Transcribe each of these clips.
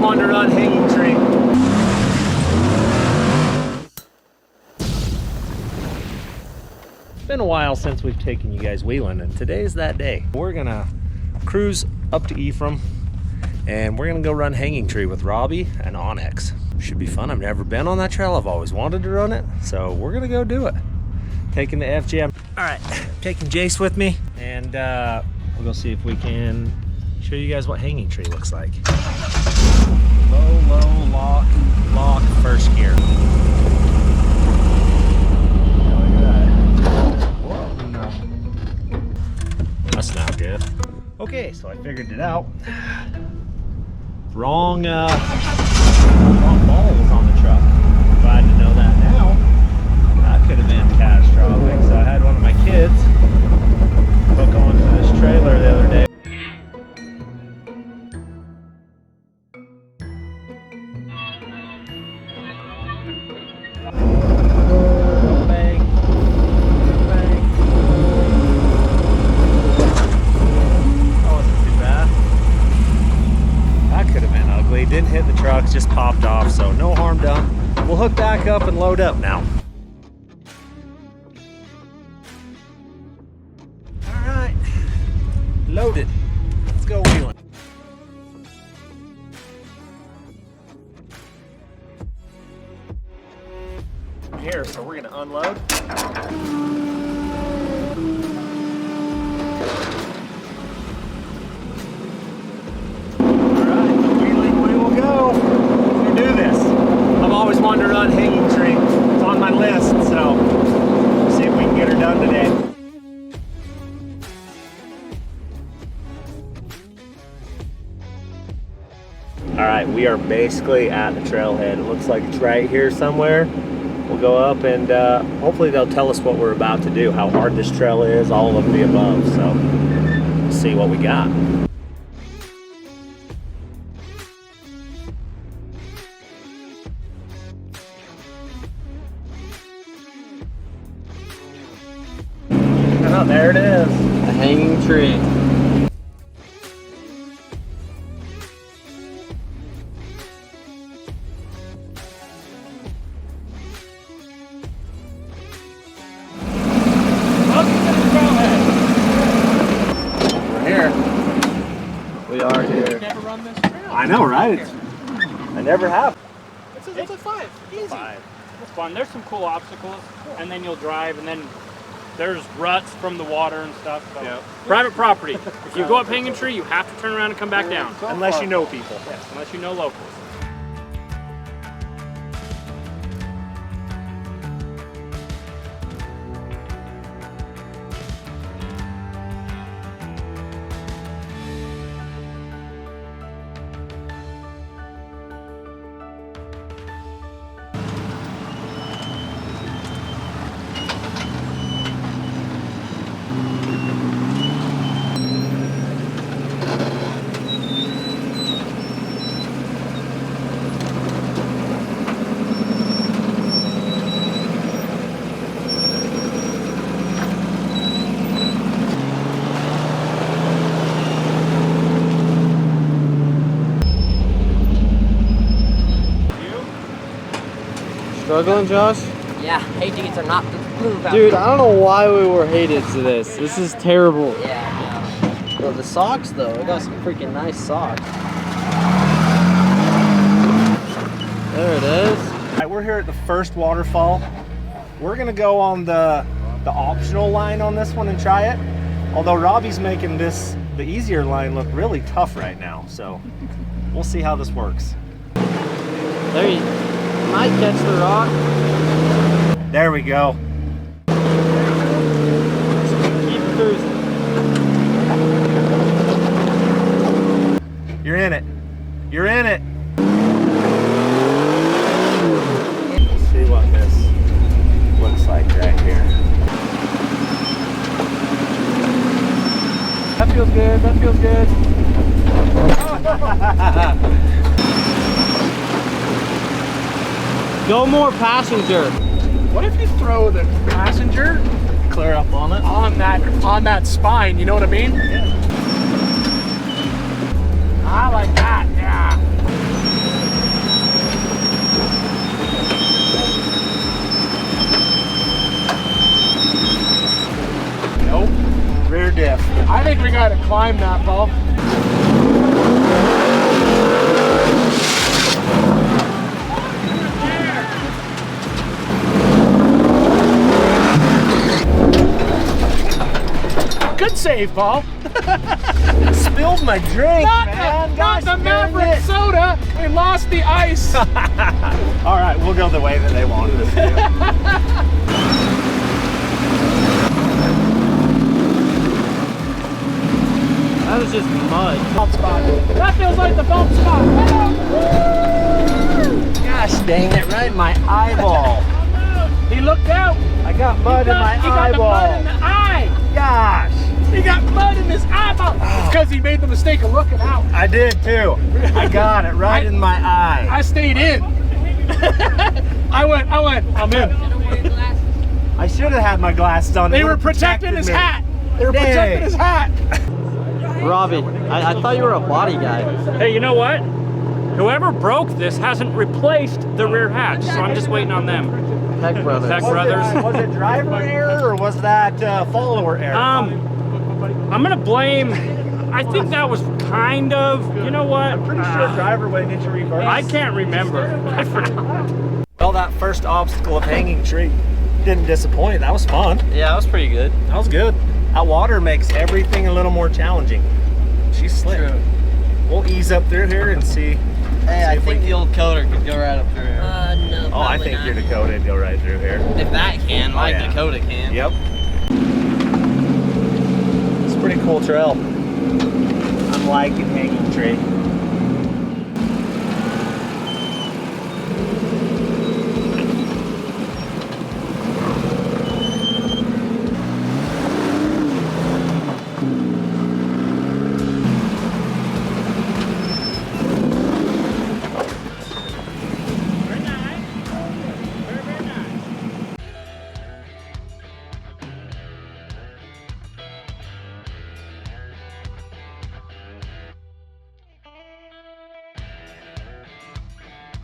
wanted to run hanging tree. It's been a while since we've taken you guys wheeling, and today's that day. We're gonna cruise up to Ephraim, and we're gonna go run hanging tree with Robbie and Onx. Should be fun. I've never been on that trail. I've always wanted to run it, so we're gonna go do it. Taking the FGM. All right, taking Jace with me, and we'll go see if we can show you guys what hanging tree looks like. Low, lock, first gear. That's not good. Okay, so I figured it out. Wrong ball was on the truck. If I had to know that now, that could have been catastrophic. So I had one of my kids hook onto this trailer the other day. Didn't hit the trucks, just popped off, so no harm done. We'll hook back up and load up now. All right, loaded. Let's go wheeling. Here, so we're gonna unload. Wanted to run hanging tree. It's on my list, so we'll see if we can get her done today. All right, we are basically at the trailhead. It looks like it's right here somewhere. We'll go up and hopefully they'll tell us what we're about to do, how hard this trail is, all of the above. So we'll see what we got. Oh, there it is. The hanging tree. Welcome to the trailhead. We're here. We are here. You've never run this trail. I know, right? I never have. It's a 5. Easy. 5. It's fun. There's some cool obstacles, and then you'll drive, and then there's ruts from the water and stuff. So. Yep. Private property. If you go up hanging tree, you have to turn around and come back down. Unless you know people. Yes, unless you know locals. Struggling, Josh? Yeah, hey dudes are not the move out. Dude, I don't know why we were hated to this. This is terrible. Yeah, no. Well, the socks though, I got some freaking nice socks. There it is. All right, we're here at the first waterfall. We're gonna go on the optional line on this one and try it. Although Robbie's making the easier line look really tough right now, so we'll see how this works. There you might catch the rock. There we go. Keep cruising. You're in it. You're in it. Let's see what this looks like right here. That feels good. That feels good. Go more passenger. What if you throw the passenger Clear up on it. on that spine? You know what I mean? Yeah. I like that. Yeah. climb that, Paul. Good save, Paul. Spilled my drink, man. Not the Maverick soda. We lost the ice. All right, we'll go the way that they wanted us to. That was just mud. Bump spot. That feels like the bump spot. Gosh dang it, right in my eyeball. He looked out. I got mud in my He got the mud in the eyeball. eye. Gosh. He got mud in his eyeball. It's because he made the mistake of looking out. I did too. I got it right in my eye. I stayed in. I went, I'm in. I should have had my glasses on. They were protecting his hat. They were protecting his hat. Robbie, I thought you were a body guy. Hey, you know what? Whoever broke this hasn't replaced the rear hatch, so I'm just waiting on them. Peck Brothers. Peck Brothers. Was it driver error or was that follower error? I'm gonna blame. I think that was kind of. You know what? I'm pretty sure driver went into reverse. I can't remember. I forgot. Well, that first obstacle of hanging tree didn't disappoint. That was fun. Yeah, that was pretty good. That was good. That water makes everything a little more challenging. She's slick. True. We'll ease up through here and see. Hey, I think the old coder could go right up through here. No, Oh, I think your Dakota would go right through here. If that can, my yeah. Dakota can. Yep. It's a pretty cool trail. I'm liking hanging tree.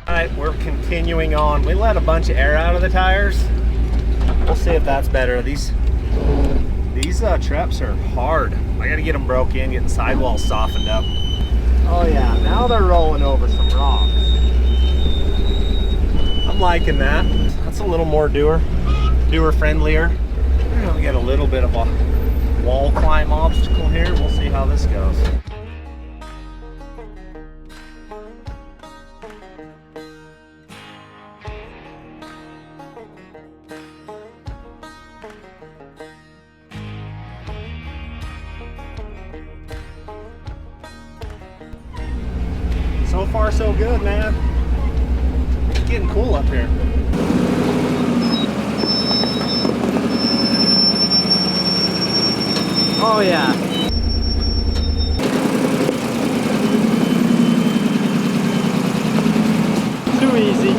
Alright, we're continuing on. We let a bunch of air out of the tires. We'll see if that's better. These traps are hard. I gotta get them broke in, get the sidewalls softened up. Oh yeah, now they're rolling over some rocks. I'm liking that. That's a little more doer friendlier. We got a little bit of a wall climb obstacle here. We'll see how this goes. So far, so good, man. It's getting cool up here. Oh yeah. Too easy.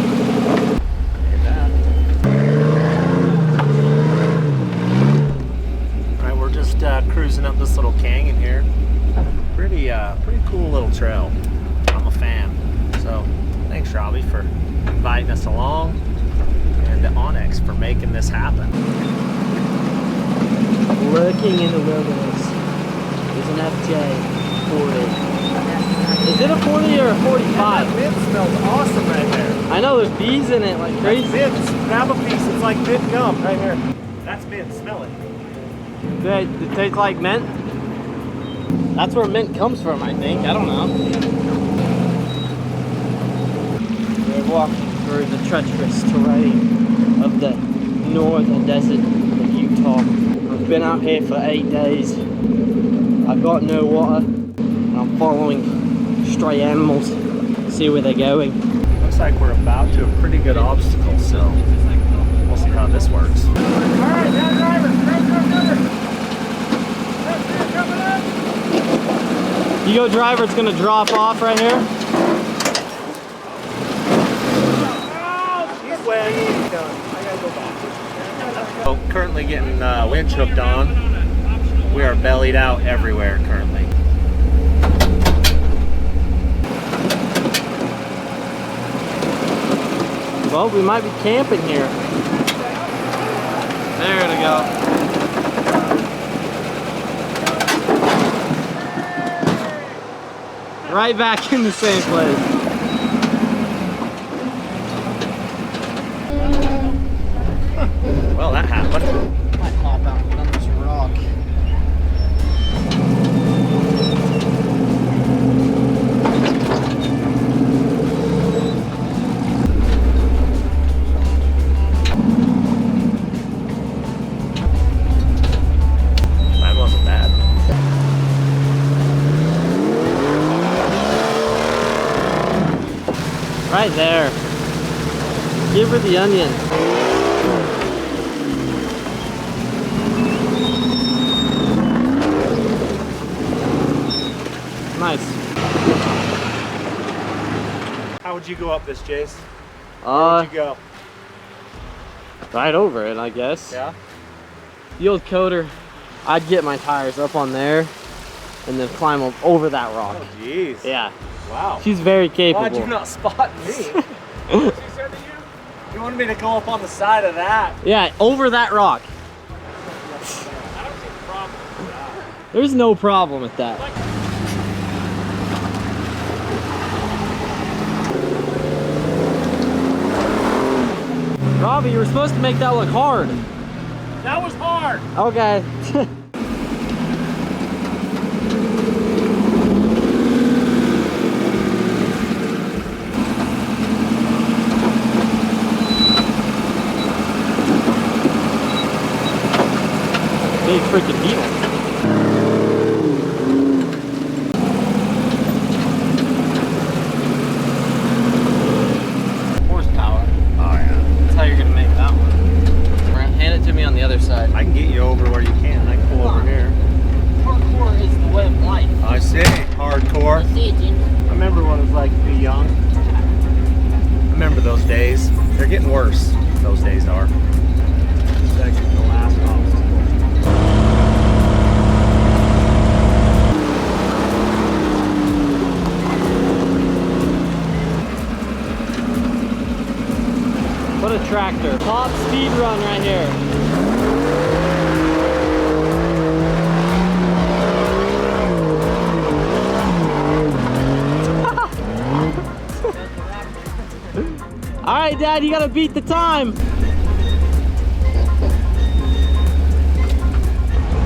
Alright, we're just cruising up this little canyon here. Pretty cool little trail. I'm a fan. So thanks, Robbie, for inviting us along, and to Onx for making this happen. Lurking in the wilderness is an FJ 40. Is it a 40 or a 45? Mint smells awesome right there. I know there's bees in it like crazy. Mint. Grab a piece. It's like mint gum right here. That's mint. Smell it. They taste like mint. That's where mint comes from, I think. I don't know. We're walking through the treacherous terrain of the northern desert of Utah. I've been out here for 8 days. I've got no water. I'm following stray animals, see where they're going. Looks like we're about to a pretty good obstacle, so we'll see how this works. Alright, now driver, grab another. Left hand coming up. You go driver, it's gonna drop off right here. He's wet. He's done. I gotta go back. So, currently getting winch hooked on. We are bellied out everywhere currently. Well, we might be camping here. There to go. right back in the same place. Well, that happened. Might hop out on this rock. That wasn't bad. Right there. Give her the onion. Nice. How would you go up this, Jace? Where would you go? Right over it, I guess. Yeah. The old coder, I'd get my tires up on there and then climb up over that rock. Oh, jeez. Yeah. Wow. She's very capable. Why'd you not spot me? She said to you? You wanted me to go up on the side of that. Yeah, over that rock. I don't see the problem with that. There's no problem with that. Robbie, you were supposed to make that look hard. That was hard. Okay. Big freaking beetle. Horsepower. Oh yeah. That's how you're gonna make that one. Brent, hand it to me on the other side. I can get you over where you can. I can pull over here. Parkour is the way of life. I see. Hardcore. See it, Ginger. I remember what it was like to be young. I remember those days. They're getting worse. Those days are. It's actually the last obstacle. What a tractor. Top speed run right here. All right, Dad, you gotta beat the time.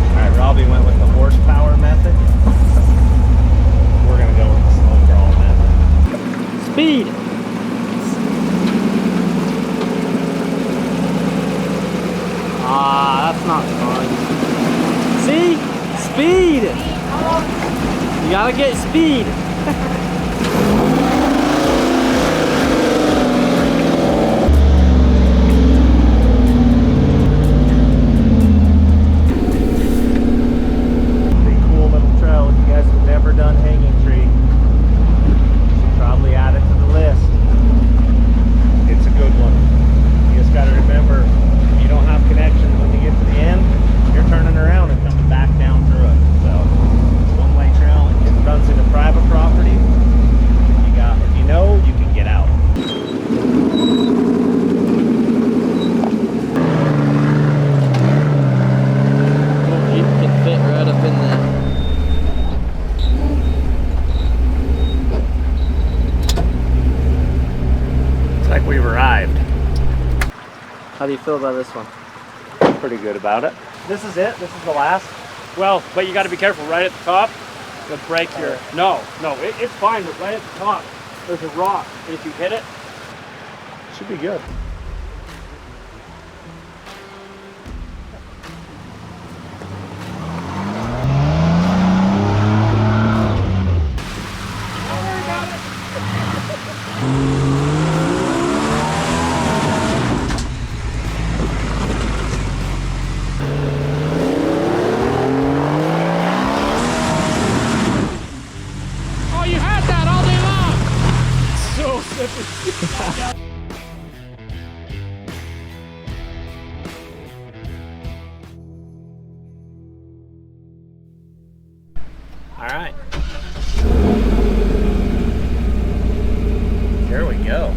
All right, Robbie went with the horsepower method. We're gonna go with the slow crawl method. Speed. Ah, that's not fun. See? Speed. You gotta get speed. Pretty cool little trail. If you guys have never done hanging tree, should probably add it to the list. It's a good one. You just got to remember, if you don't have connection when you get to the end, you're turning around and coming back down through it. So it's a one-way trail. It runs into private property. If you know, you can get out. You can fit right up in there. It's like we've arrived. How do you feel about this one? Pretty good about it. This is it. This is the last. Well, but you got to be careful right at the top. You'll break your. No, it's fine, but right at the top, there's a rock. And if you hit it, Should be good. oh, you had that all day long. So slippery. All right. Here we go.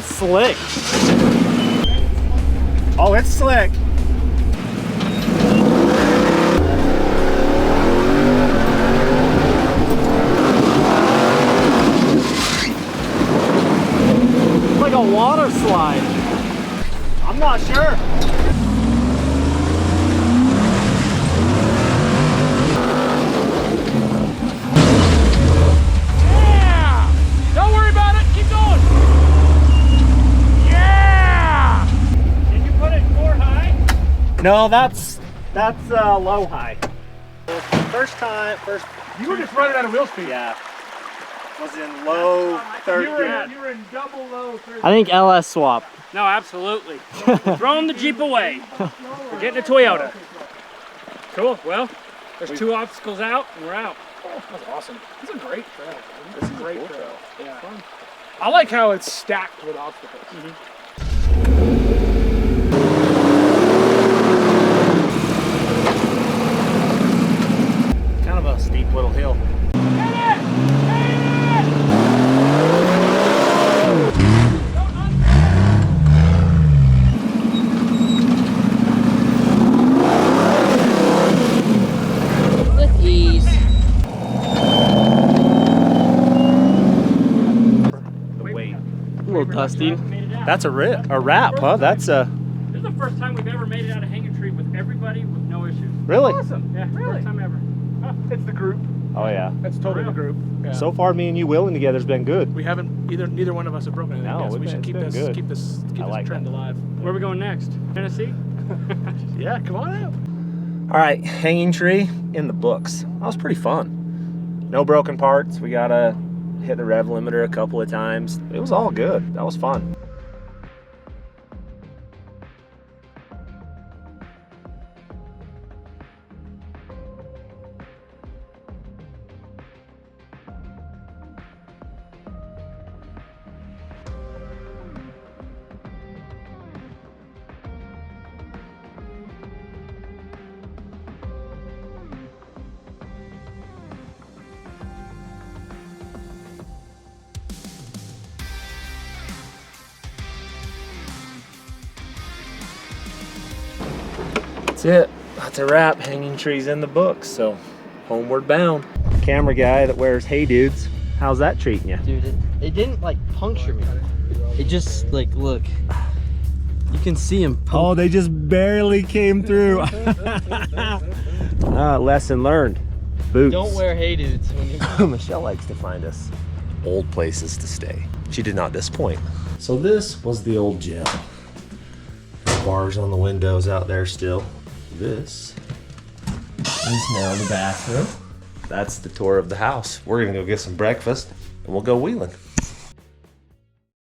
It's slick. Oh, it's slick. It's like a water slide. I'm not sure. Yeah! Don't worry about it. Keep going. Yeah! Did you put it 4 high? No, that's low high. First. You were just running out of wheel speed. Yeah. Was in low third gear. You were in double low third. I think LS swap. No, absolutely. Throwing the Jeep away. We're getting a Toyota. Cool. Well, there's 2 obstacles out, and we're out. Oh, that's awesome. This is a great trail. Man. This is a great trail. Yeah. Fun. I like how it's stacked with obstacles. Kind of a steep little hill. With ease. The weight. A little dusty. That's a wrap, huh? That's a This is the first time we've ever made it out of hanging tree with everybody with no issues. really. Awesome. Yeah, Really? first time ever. It's the group. Oh yeah. That's totally the group. Yeah. So far, me and you wheeling together's been good. we haven't neither one of us have broken anything. No, yet, so we've we should been- keep it's this been keep this I like trend that. alive. Where are we going next? Tennessee? Yeah, come on out. All right, hanging tree in the books. That was pretty fun. No broken parts. We gotta hit the rev limiter a couple of times. It was all good. That was fun. That's it. That's a wrap. Hanging trees in the books. So, homeward bound. Camera guy that wears Hey Dudes. How's that treating you? Dude, it didn't like puncture me. It just like, look. You can see him. Oh, they just barely came through. Lesson learned. Boots. Don't wear Hey Dudes when you Michelle likes to find us old places to stay. She did not disappoint. So this was the old jail. Bars on the windows out there still. This is now the bathroom. That's the tour of the house. We're gonna go get some breakfast and we'll go wheeling.